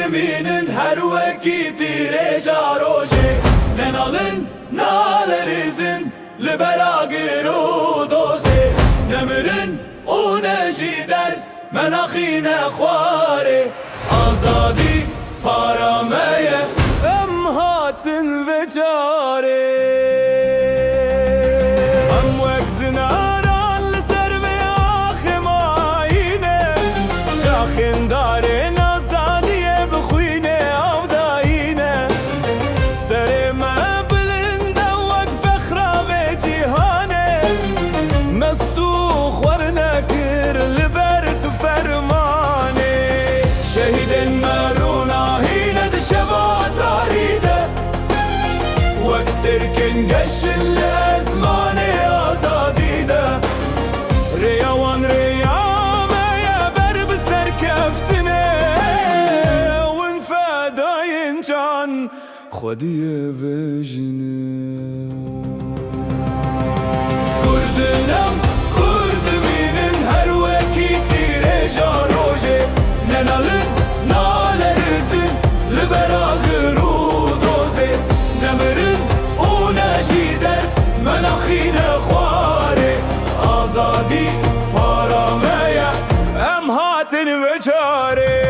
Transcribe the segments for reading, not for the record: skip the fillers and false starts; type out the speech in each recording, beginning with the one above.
Kurdiminin her vakiti reja roje Nenalın nalerizin Liberagiro doze Nemirin o neji dert Menachine khware Azadi parameye Em hatin ve care Em vekzin aran Ser ve ahim ayine Şahin darin azadiye Bixwine avdayine Serime bilinde Vek fekhra ve cihane Mestu khwarnekir Liber tu fermane Şehidin meruna Hine de şevat aride Vek stirkin Geşin lezmane azadide Riyavan riyameye Ber biser keftine Win fedayin can Khwediye vejine Kurdinam Kurdiminin her vakiti reja roje Nenalın nalerizin Liberagiro doze Nemirin o neji dert Menachine khware Azadi parameye Em hatin ve care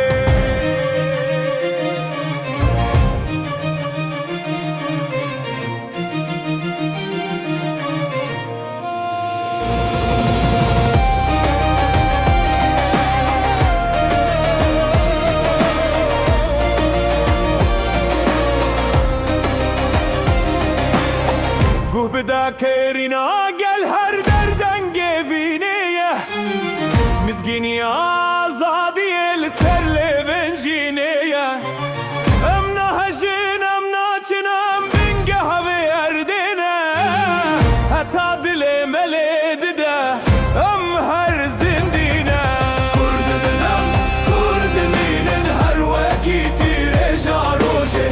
Bida kerina gel her derden gevineye Mizgini azadiye Serle vencineye Em nahajin em naçin em bingah ve erdine Hatta dile meledi de em her zindine Kurdinam Kurdiminin her vakiti reja roje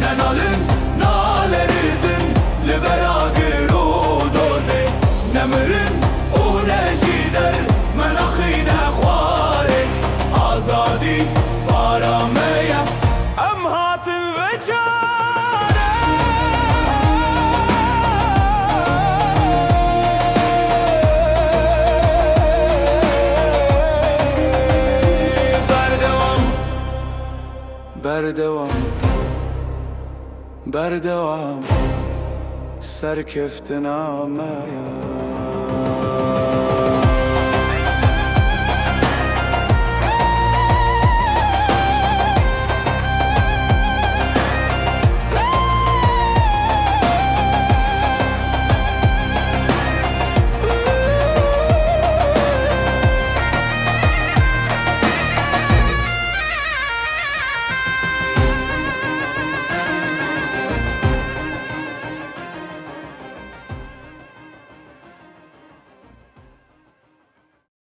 Nenalın nalerizin Liberagiro doze Nemirin o neji der Menachine khware Azadi parameye Em hatin ve care Berdevam Berdevam Berdevam Serkeftin amaya